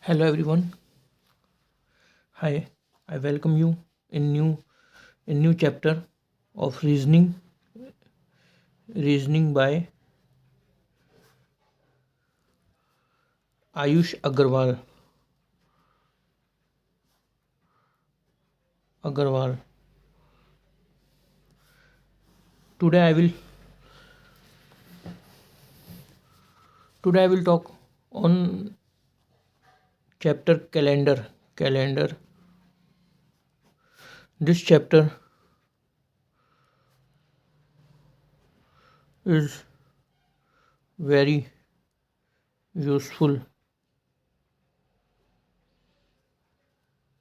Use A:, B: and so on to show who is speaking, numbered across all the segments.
A: Hello everyone. Hi. I welcome you in new chapter of reasoning by Ayush Agarwal. Today I will today I will talk on chapter calendar. This chapter is very useful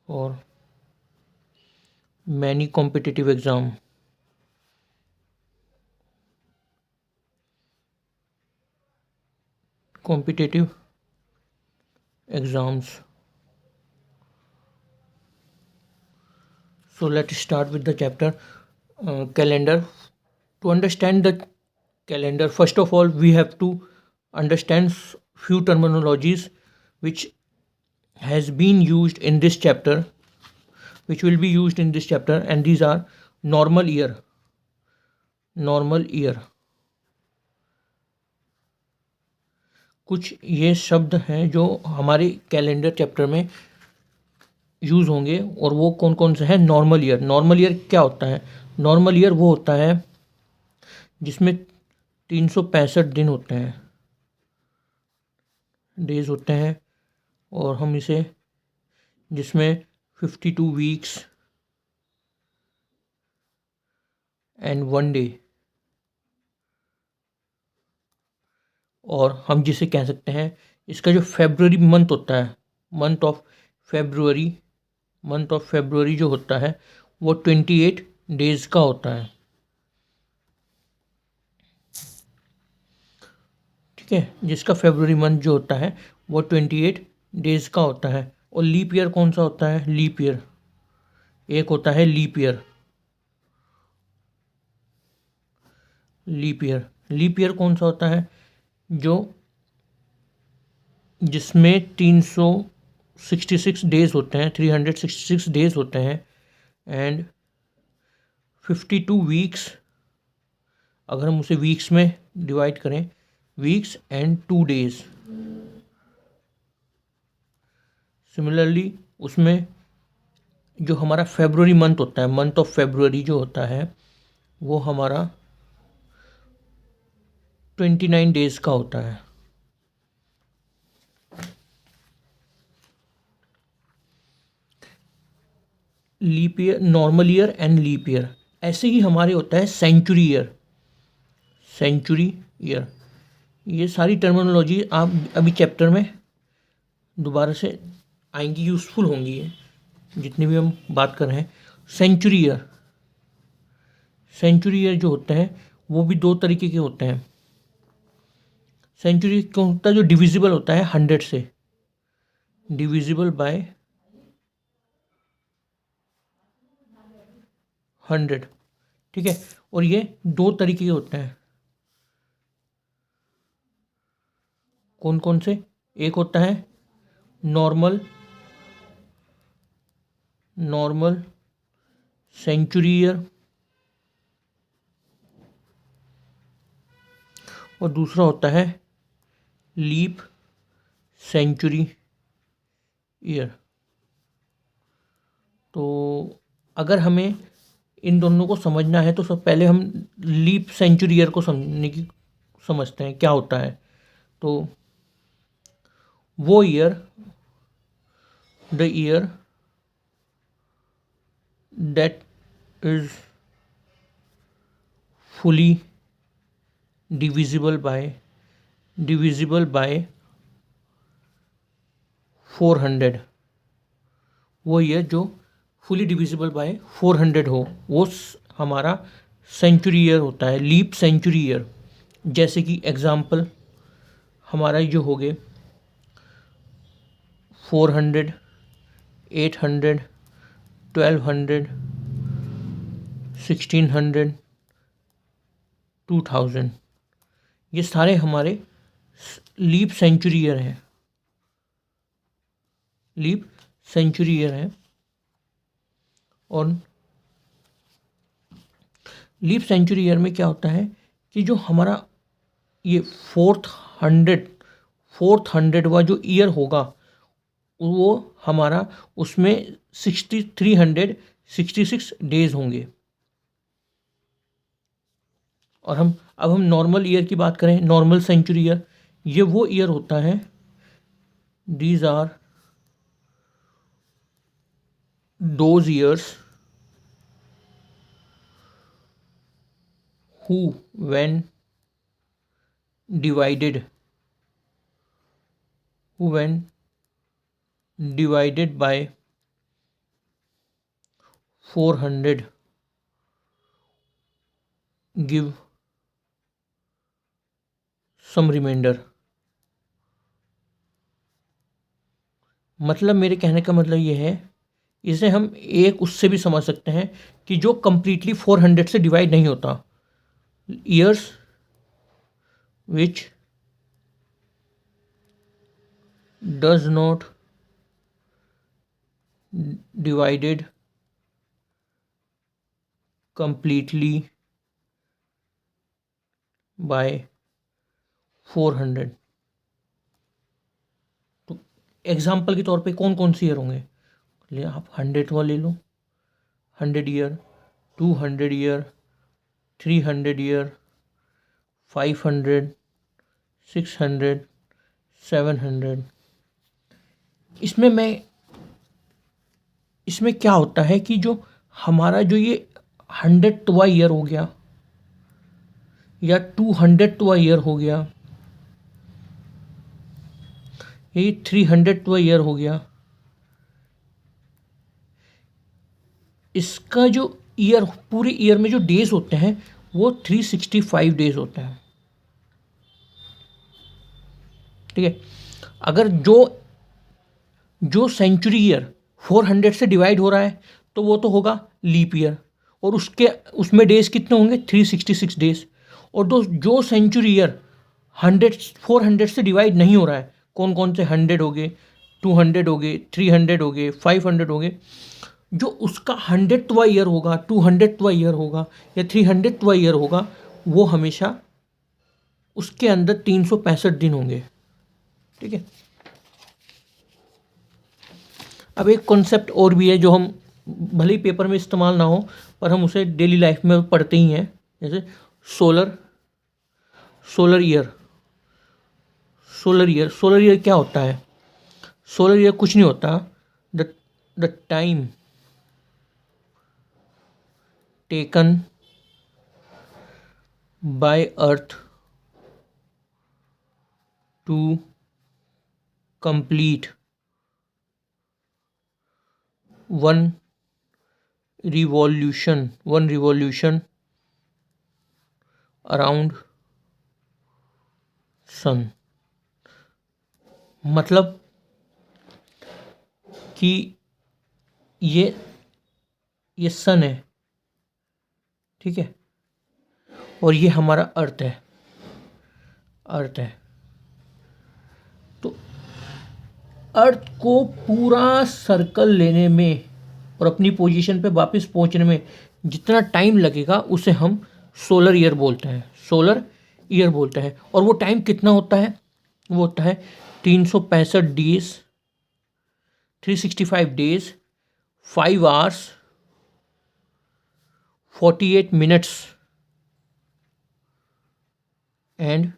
A: for many competitive exams. So let's start with the chapter calendar. To understand the calendar, first of all, we have to understand few terminologies which has been used in this chapter, which will be used in this chapter, and these are normal year. Normal year, कुछ ये शब्द हैं जो हमारे calendar chapter में use होंगे और वो कौन कौन से हैं। नॉर्मल ईयर क्या होता है? नॉर्मल ईयर वो होता है जिसमें 365 दिन होते हैं, डेज होते हैं, और हम इसे जिसमें 52 वीक्स एंड 1 डे, और हम जिसे कह सकते हैं इसका जो फेब्रुअरी मंथ होता है, मंथ ऑफ फेब्रुअरी जो होता है वो 28 डेज का होता है। ठीक है, जिसका फेब्रुअरी मंथ जो होता है वो 28 डेज का होता है। और लीप ईयर कौन सा होता है? लीप ईयर एक होता है लीप ईयर कौन सा होता है? जो जिसमें 366 डेज होते हैं, 366 डेज होते हैं, एंड 52 वीक्स, अगर हम उसे वीक्स में डिवाइड करें, वीक्स एंड 2 डेज। सिमिलरली उसमें जो हमारा फेब्रुअरी मंथ होता है, मंथ ऑफ फेब्रुअरी जो होता है वो हमारा 29 डेज का होता है। Leap year, normal year and leap year. ऐसे ही हमारे होता है सेंचुरी ईयर। ये सारी टर्मिनोलॉजी आप अभी चैप्टर में दोबारा से आएंगी, यूज़फुल होंगी ये जितनी भी हम बात कर रहे हैं। सेंचुरी ईयर जो होते हैं वो भी दो तरीके के होते हैं। सेंचुरी क्यों होता है? जो डिविजिबल होता है 100 से, डिविजिबल बाय 100। ठीक है, और ये दो तरीके के होते हैं। कौन कौन से? एक होता है नॉर्मल सेंचुरी ईयर, और दूसरा होता है लीप सेंचुरी ईयर। तो अगर हमें इन दोनों को समझना है तो सब पहले हम लीप सेंचुरी ईयर को समझते हैं क्या होता है। तो वो year, the year that is fully divisible by 400, वो ईयर जो फुली डिविजिबल बाय 400 हो, वो हमारा सेंचुरी ईयर होता है, लीप सेंचुरी ईयर। जैसे कि एग्जाम्पल हमारा जो हो गए 400, 800, 1200, 1600, 2000, ये सारे हमारे लीप सेंचुरी ईयर हैं। लीप सेंचुरी ईयर है। और लीप सेंचुरी ईयर में क्या होता है कि जो हमारा ये फोर्थ हंड्रेडवा जो ईयर होगा वो हमारा उसमें 366 डेज होंगे। और अब हम नॉर्मल ईयर की बात करें, नॉर्मल सेंचुरी ईयर, ये वो ईयर होता है, these are those years who when divided by 400 give some remainder। मतलब मेरे कहने का मतलब ये है, इसे हम एक उससे भी समझ सकते हैं कि जो कंप्लीटली 400 से डिवाइड नहीं होता, years which does not divided completely by 400। तो एग्जाम्पल के तौर पे कौन कौन सी ईयर होंगे, ले आप 100 ले लो, 100 ईयर, 200 ईयर, 300 ईयर, 500, 600, 700। इसमें क्या होता है कि जो हमारा जो ये 100वां ईयर हो गया या 200वां ईयर हो गया, ये 300वां ईयर हो गया, इसका जो ईयर, पूरे ईयर में जो डेज होते हैं वो 365 डेज होते हैं। ठीक है। अगर जो सेंचुरी ईयर 400 से डिवाइड हो रहा है तो वो तो होगा लीप ईयर, और उसमें डेज कितने होंगे, 366 डेज। और जो सेंचुरी ईयर 400 से डिवाइड नहीं हो रहा है, कौन कौन से 100 हो गए, 200 हो गए, 300 हो गए, 500 हो गए, जो उसका 100वां ईयर होगा, 200वां ईयर होगा या 300वां ईयर होगा, वो हमेशा उसके अंदर 365 दिन होंगे। ठीक है। अब एक कॉन्सेप्ट और भी है जो हम भले ही पेपर में इस्तेमाल ना हो पर हम उसे डेली लाइफ में पढ़ते ही हैं, जैसे सोलर ईयर। सोलर ईयर क्या होता है? सोलर ईयर कुछ नहीं होता, the time taken by earth to complete one revolution around sun। मतलब कि ये सन है, ठीक है, और ये हमारा अर्थ है। तो अर्थ को पूरा सर्कल लेने में और अपनी पोजीशन पे वापस पहुंचने में जितना टाइम लगेगा उसे हम सोलर ईयर बोलते हैं। और वो टाइम कितना होता है? वो होता है 365 days, 365 days, 5 hours, 48 minutes and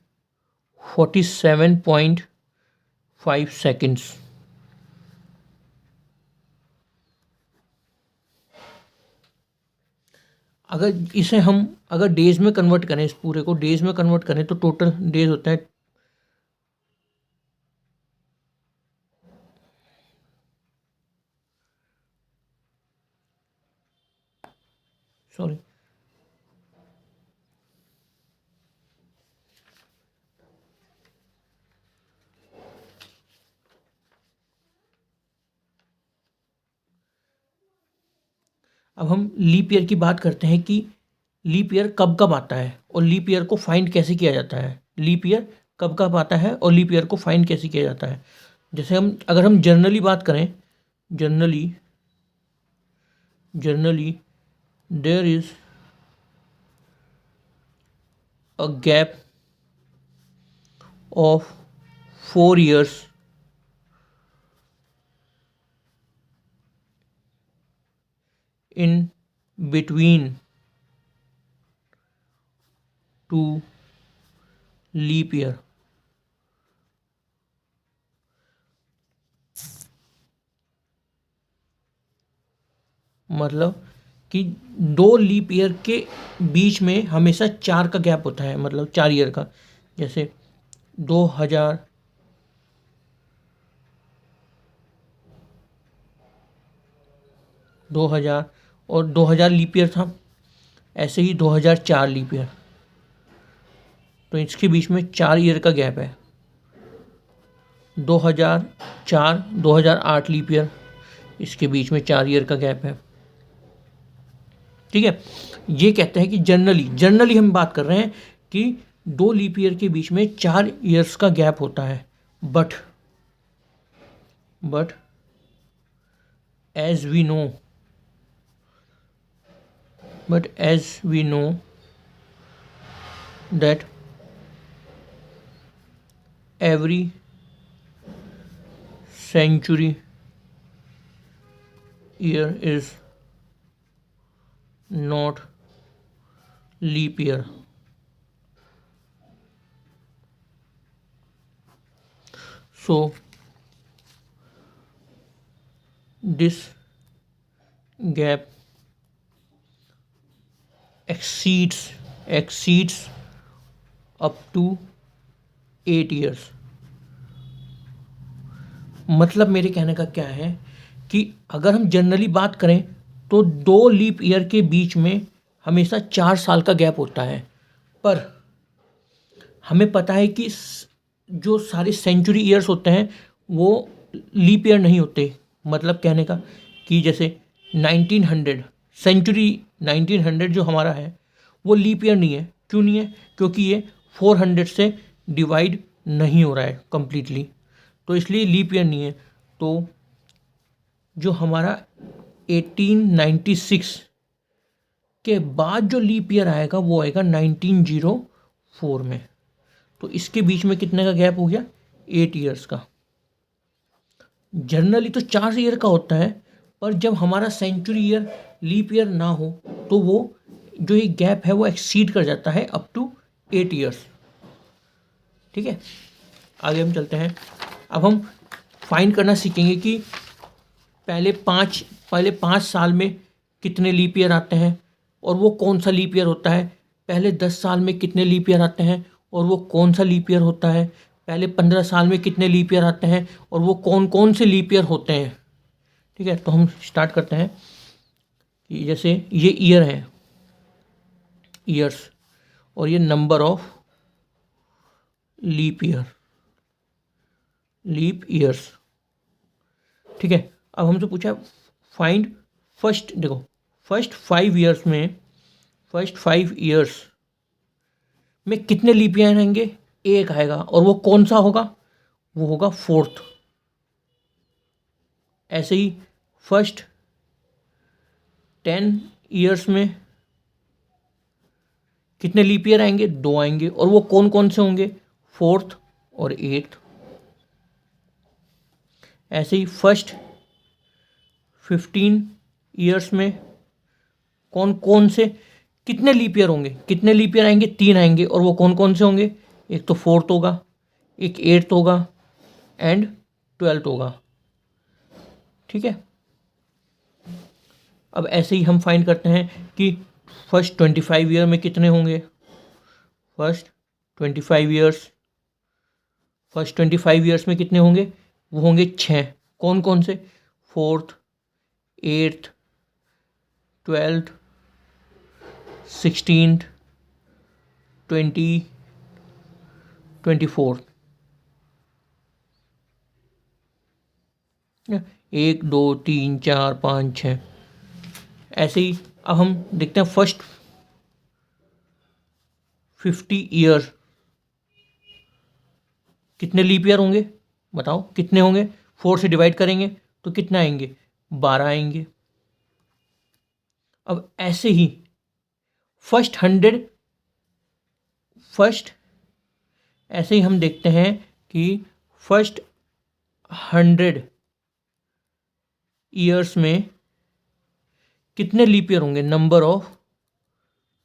A: 47.5 seconds. अगर डेज में कन्वर्ट करें, इस पूरे को डेज में कन्वर्ट करें तो टोटल डेज होता है सॉरी अब हम लीप ईयर की बात करते हैं कि लीप ईयर कब कब आता है और लीप ईयर को फाइंड कैसे किया जाता है। लीप ईयर कब कब आता है और लीप ईयर को फाइंड कैसे किया जाता है। जैसे अगर हम जनरली बात करें, generally there is a gap of 4 years in between 2 leap year. मतलब कि 2 लीप ईयर के बीच में हमेशा 4 का गैप होता है, मतलब 4 ईयर का। जैसे 2000 और 2000 लीप ईयर था, ऐसे ही 2004 लीप ईयर, तो इसके बीच में 4 ईयर का गैप है। 2004 2008 लीप ईयर, इसके बीच में 4 ईयर का गैप है। ठीक है, ये कहते हैं कि जनरली हम बात कर रहे हैं कि 2 लीप ईयर के बीच में 4 ईयर्स का गैप होता है। But as we know that every century year is not leap year. So this gap exceeds up to 8 years. मतलब मेरे कहने का क्या है कि अगर हम जनरली बात करें तो 2 लीप ईयर के बीच में हमेशा 4 साल का गैप होता है, पर हमें पता है कि जो सारे सेंचुरी ईयर्स होते हैं वो लीप ईयर नहीं होते। मतलब कहने का कि जैसे 1900 सेंचुरी 1900 जो हमारा है वो लीप ईयर नहीं है। क्यों नहीं है? क्योंकि ये 400 से डिवाइड नहीं हो रहा है कम्प्लीटली, तो इसलिए लीप ईयर नहीं है। तो जो हमारा 1896 के बाद जो लीप ईयर आएगा वो आएगा 1904 में। तो इसके बीच में कितने का गैप हो गया? 8 ईयर्स का। जनरली तो 4 ईयर का होता है, पर जब हमारा सेंचुरी ईयर लीप ईयर ना हो तो वो जो ये गैप है वो एक्सीड कर जाता है अप टू 8 ईयर्स। ठीक है, आगे हम चलते हैं। अब हम फाइंड करना सीखेंगे कि पहले 5 साल में कितने लीप ईयर आते हैं और वो कौन सा लीप ईयर होता है। पहले 10 साल में कितने लीप ईयर आते हैं और वो कौन सा लीप ईयर होता है। पहले 15 साल में कितने लीप ईयर आते हैं और वो कौन कौन से लीप ईयर होते हैं। ठीक है, तो हम स्टार्ट करते हैं कि जैसे ये ईयर है, ईयर्स, और ये नंबर ऑफ लीप ईयर्स। ठीक है, अब हमसे पूछा फाइंड फर्स्ट। देखो, फर्स्ट 5 ईयर्स में कितने लीप ईयर आएंगे? एक आएगा, और वो कौन सा होगा? वो होगा 4th। ऐसे ही फर्स्ट 10 ईयर्स में कितने लीप ईयर आएंगे? 2 आएंगे, और वो कौन कौन से होंगे? 4th और 8th। ऐसे ही फर्स्ट 15 ईयर्स में कौन कौन से कितने लीप ईयर होंगे? कितने लीप ईयर आएंगे? 3 आएंगे, और वो कौन कौन से होंगे? एक तो 4th होगा, एक 8th होगा एंड 12th होगा। ठीक है, अब ऐसे ही हम फाइंड करते हैं कि फर्स्ट 25 ईयर में कितने होंगे। फर्स्ट 25 ईयर्स में कितने होंगे? वो होंगे 6। कौन कौन से? 4th, 8th, 12th, 16th, 20, 24। 1 2 3 4 5 6। ऐसे ही अब हम देखते हैं फर्स्ट 50 ईयर कितने लीप ईयर होंगे। बताओ कितने होंगे? 4 से डिवाइड करेंगे तो कितना आएंगे? 12 आएंगे। अब ऐसे ही फर्स्ट ऐसे ही हम देखते हैं कि फर्स्ट 100 ईयर्स में कितने लीप ईयर होंगे? Number of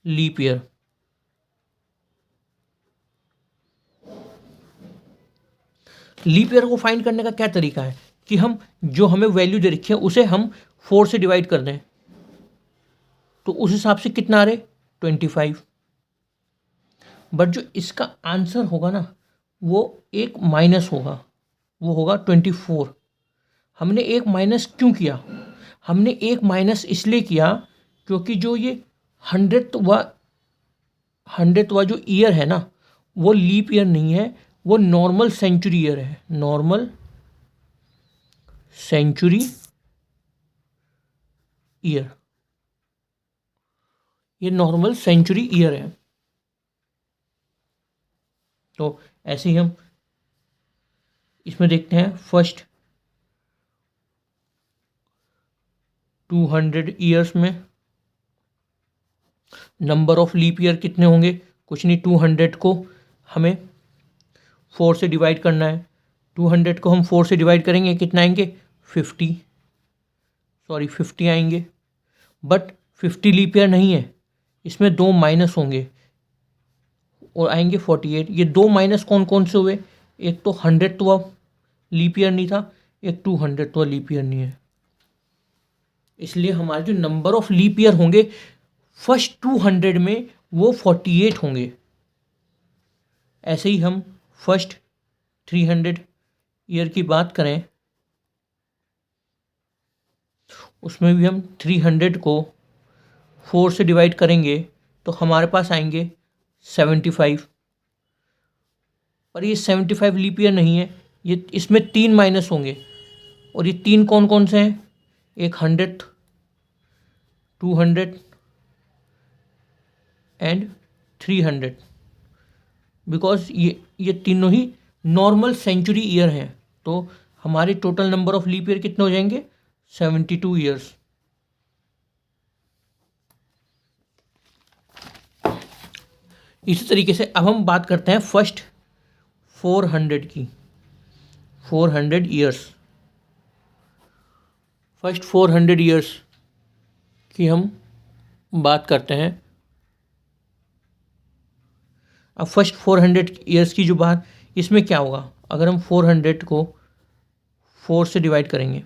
A: leap year. Leap year को फाइंड करने का क्या तरीका है कि हम जो हमें वैल्यू दे रखी है उसे हम 4 से डिवाइड कर दें, तो उस हिसाब से कितना आ रहे? 25। बट जो इसका आंसर होगा ना वो एक माइनस होगा, वो होगा 24। हमने एक माइनस क्यों किया? हमने एक माइनस इसलिए किया क्योंकि जो ये 100वां जो ईयर है ना वो लीप ईयर नहीं है, वो नॉर्मल सेंचुरी ईयर है। नॉर्मल सेंचुरी ईयर, ये नॉर्मल सेंचुरी ईयर है। तो ऐसे ही हम इसमें देखते हैं फर्स्ट 200 ईयर्स में नंबर ऑफ लीप ईयर कितने होंगे? कुछ नहीं, 200 को हमें 4 से डिवाइड करना है। 200 को हम 4 से डिवाइड करेंगे, कितना आएंगे? 50 आएंगे। बट 50 लीप ईयर नहीं है, इसमें 2 माइनस होंगे और आएंगे 48। ये 2 माइनस कौन कौन से हुए? एक तो 100वां लीप ईयर नहीं था, एक 200वां लीप ईयर नहीं है। इसलिए हमारे जो नंबर ऑफ लीप ईयर होंगे फर्स्ट 200 में वो 48 होंगे। ऐसे ही हम फर्स्ट 300 ईयर की बात करें, उसमें भी हम 300 को 4 से डिवाइड करेंगे तो हमारे पास आएंगे 75। पर ये 75 लीप ईयर नहीं है, ये इसमें 3 माइनस होंगे। और ये 3 कौन कौन से हैं? एक 100, 200 एंड 300। बिकॉज ये तीनों ही नॉर्मल सेंचुरी ईयर हैं। तो हमारे total number of leap year कितने हो जाएंगे? 72 ईयर्स। इसी तरीके से अब हम बात करते हैं फर्स्ट 400 की। 400 ईयर्स, फर्स्ट 400 ईयर्स की हम बात करते हैं। अब फर्स्ट 400 ईयर्स की जो बात, इसमें क्या होगा? अगर हम 400 को 4 से डिवाइड करेंगे,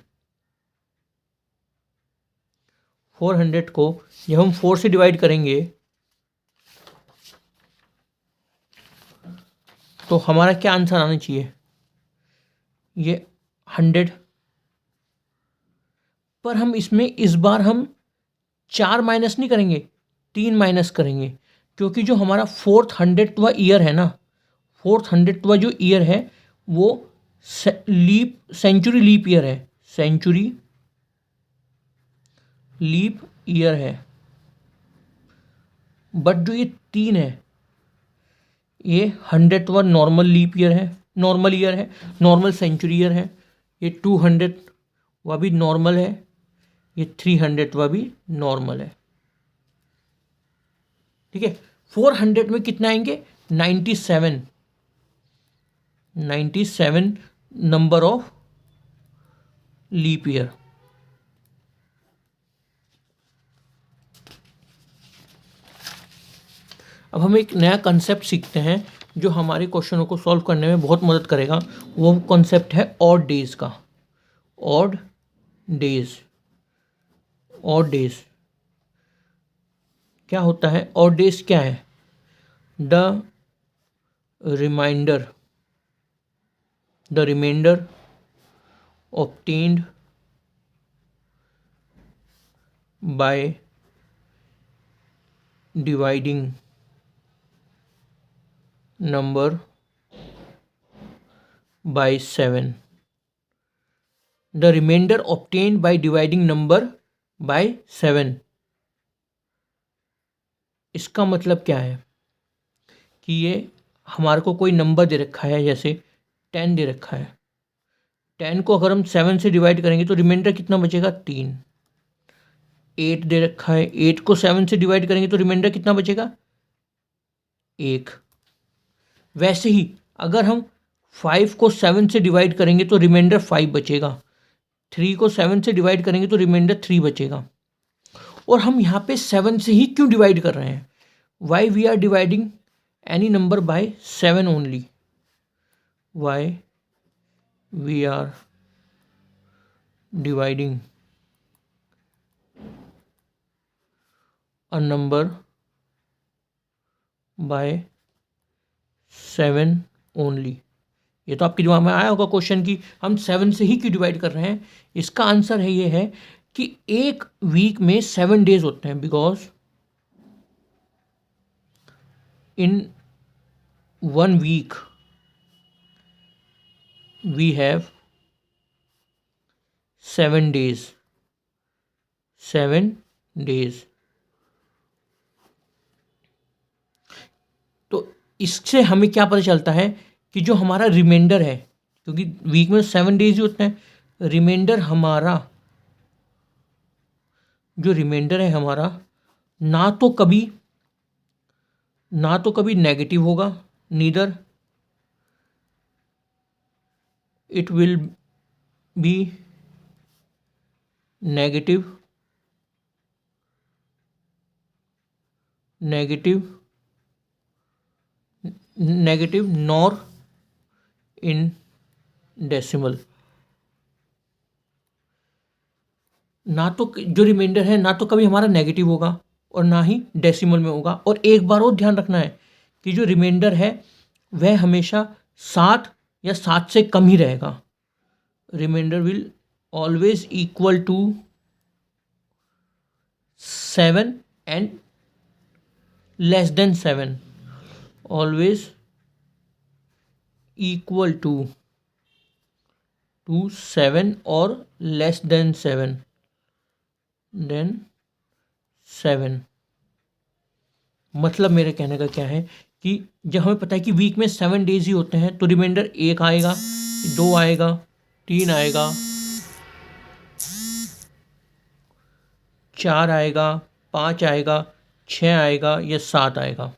A: 400 को जब हम 4 से डिवाइड करेंगे तो हमारा क्या आंसर आना चाहिए? ये 100। पर हम इसमें इस बार हम 4 माइनस नहीं करेंगे, 3 माइनस करेंगे, क्योंकि जो हमारा 400वां ईयर है ना, 400वां जो ईयर है वो सेंचुरी लीप ईयर है। सेंचुरी लीप ईयर है। बट जो ये 3 है ये 100वां नॉर्मल लीप ईयर है, नॉर्मल ईयर है, नॉर्मल सेंचुरी ईयर है। ये 200वां भी नॉर्मल है, ये 300वां भी नॉर्मल है। ठीक है। 400 में कितना आएंगे? 97 नंबर ऑफ लीप ईयर। अब हम एक नया कंसेप्ट सीखते हैं जो हमारे क्वेश्चनों को सॉल्व करने में बहुत मदद करेगा। वो कंसेप्ट है ऑड डेज का। ऑड डेज, ऑड डेज क्या होता है? ऑड डेज क्या है? The remainder obtained by dividing number by 7। The remainder obtained by dividing number by 7। इसका मतलब क्या है कि ये हमारे को कोई नंबर दे रखा है, जैसे 10 दे रखा है। 10 को अगर हम 7 से डिवाइड करेंगे तो रिमाइंडर कितना बचेगा? 3। 8 दे रखा है, 8 को 7 से डिवाइड करेंगे तो रिमाइंडर कितना बचेगा? 1। वैसे ही अगर हम 5 को 7 से डिवाइड करेंगे तो रिमाइंडर 5 बचेगा। 3 को 7 से डिवाइड करेंगे तो रिमाइंडर 3 बचेगा। और हम यहाँ पे 7 से ही क्यों डिवाइड कर रहे हैं? Why we are dividing any number by 7 only? Why we are dividing a number by 7 only? ये तो आपके दिमाग में आया होगा क्वेश्चन कि हम 7 से ही क्यों डिवाइड कर रहे हैं। इसका आंसर है ये है कि एक वीक में 7 डेज होते हैं, because in 1 week we have 7 days. 7 days. तो इससे हमें क्या पता चलता है कि जो हमारा रिमाइंडर है, क्योंकि वीक में 7 डेज ही होते हैं, रिमाइंडर हमारा जो रिमाइंडर है हमारा ना तो कभी नेगेटिव होगा, neither it will be negative nor in decimal. ना तो जो रिमाइंडर है ना तो कभी हमारा नेगेटिव होगा और ना ही डेसिमल में होगा। और एक बार और ध्यान रखना है कि जो रिमाइंडर है वह हमेशा 7 या 7 से कम ही रहेगा। Remainder will always equal to 7 and less than 7। Always equal to 7 और लेस देन 7 मतलब मेरे कहने का क्या है कि जब हमें पता है कि वीक में 7 डेज ही होते हैं तो रिमाइंडर 1 आएगा, 2 आएगा, 3 आएगा, 4 आएगा, 5 आएगा, 6 आएगा या 7 आएगा।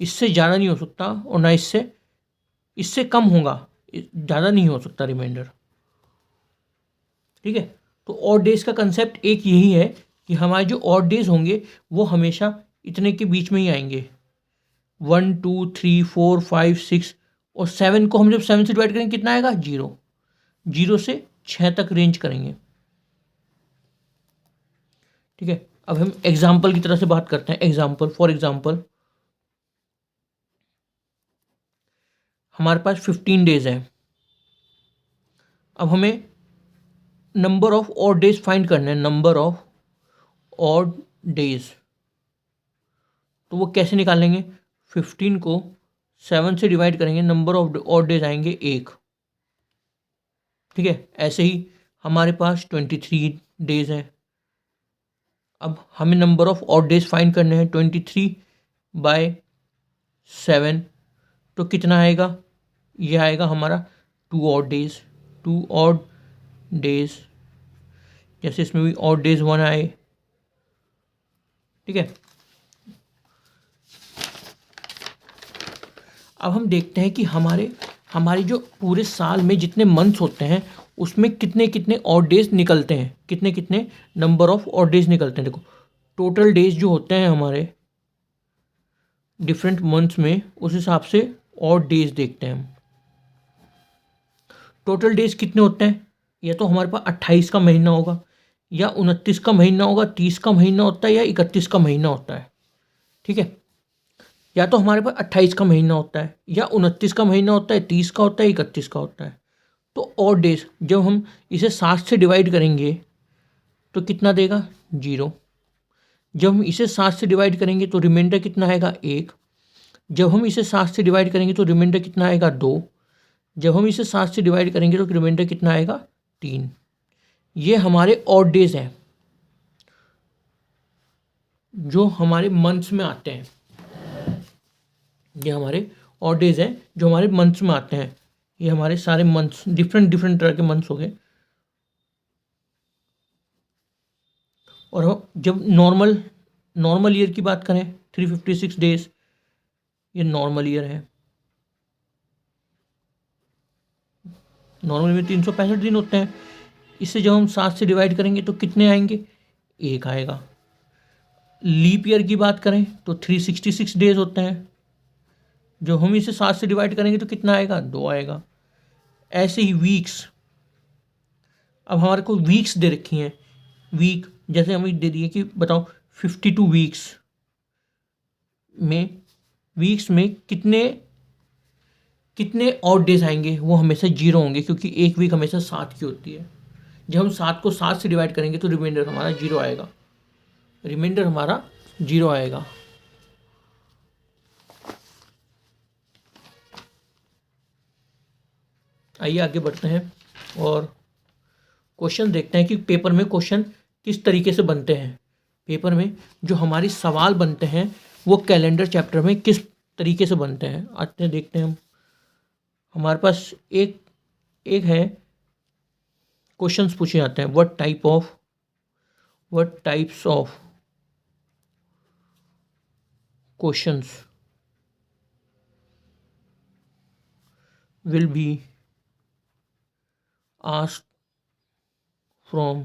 A: इससे ज़्यादा नहीं हो सकता और ना इससे कम होगा, ज़्यादा नहीं हो सकता रिमाइंडर। ठीक है। तो ऑड डेज का कंसेप्ट एक यही है कि हमारे जो ऑड डेज होंगे वो हमेशा इतने के बीच में ही आएंगे। 1 2 3 4 5 6 और 7 को हम जब 7 से डिवाइड करेंगे कितना आएगा? 0। 0 से 6 तक रेंज करेंगे। ठीक है। अब हम एग्जाम्पल की तरह से बात करते हैं। एग्जाम्पल, फॉर एग्जाम्पल हमारे पास 15 डेज है। अब हमें number of odd days find करना है। नंबर ऑफ ऑड डेज तो वो कैसे निकालेंगे? 15 को 7 से डिवाइड करेंगे, नंबर ऑफ ऑड डेज आएंगे 1। ठीक है। ऐसे ही हमारे पास 23 डेज है। अब हमें number of odd days find करने हैं। 23/7 तो कितना आएगा? ये आएगा हमारा 2 ऑड डेज। 2 ऑड डेज, जैसे इसमें भी ऑड डेज 1 आए। ठीक है। अब हम देखते हैं कि हमारे जो पूरे साल में जितने मंथ्स होते हैं उसमें कितने कितने ऑड डेज निकलते हैं, कितने कितने नंबर ऑफ ऑड डेज निकलते हैं। देखो टोटल डेज जो होते हैं हमारे डिफरेंट मंथ्स में, उस हिसाब से ऑड डेज देखते हैं हम। टोटल डेज कितने होते हैं? या तो हमारे पास 28 का महीना होगा, या 29 का महीना होगा, 30 का महीना होता है, या 31 का महीना होता है। ठीक है। या तो हमारे पास 28 का महीना होता है, या 29 का महीना होता है, 30 का होता है, 31 का होता है। तो ऑड डेज जब हम इसे 7 से डिवाइड करेंगे तो कितना देगा? 0। जब हम इसे 7 से डिवाइड करेंगे तो रिमाइंडर कितना आएगा? 1। जब हम इसे 7 से डिवाइड करेंगे तो रिमाइंडर कितना आएगा? 2। जब हम इसे 7 से डिवाइड करेंगे तो रिमाइंडर कितना आएगा? 3। ये हमारे ऑड डेज हैं जो हमारे मंथ्स में आते हैं। ये हमारे ऑड डेज हैं जो हमारे मंथ्स में आते हैं। ये हमारे सारे मंथ्स, डिफरेंट डिफरेंट तरह के मंथ्स हो गए। और जब नॉर्मल ईयर की बात करें, 356 डेज, ये नॉर्मल ईयर है। नॉर्मल में 365 दिन होते हैं। इसे जब हम 7 से डिवाइड करेंगे तो कितने आएंगे? 1 आएगा। लीप ईयर की बात करें तो 366 डेज होते हैं। जो हम इसे 7 से डिवाइड करेंगे तो कितना आएगा? 2 आएगा। ऐसे ही वीक्स, अब हमारे को वीक्स दे रखी हैं। वीक जैसे हमें दे दिए कि बताओ 52 वीक्स में कितने कितने और डेज आएंगे? वो हमेशा 0 होंगे, क्योंकि एक वीक हमेशा 7 की होती है। जब हम 7 को 7 से डिवाइड करेंगे तो रिमाइंडर हमारा 0 आएगा। रिमाइंडर हमारा 0 आएगा। आइए आगे बढ़ते हैं और क्वेश्चन देखते हैं कि पेपर में क्वेश्चन किस तरीके से बनते हैं। पेपर में जो हमारे सवाल बनते हैं वो कैलेंडर चैप्टर में किस तरीके से बनते हैं, आते हैं देखते हैं हम। हमारे पास एक एक है, क्वेश्चंस पूछे जाते हैं। What types of questions will be asked from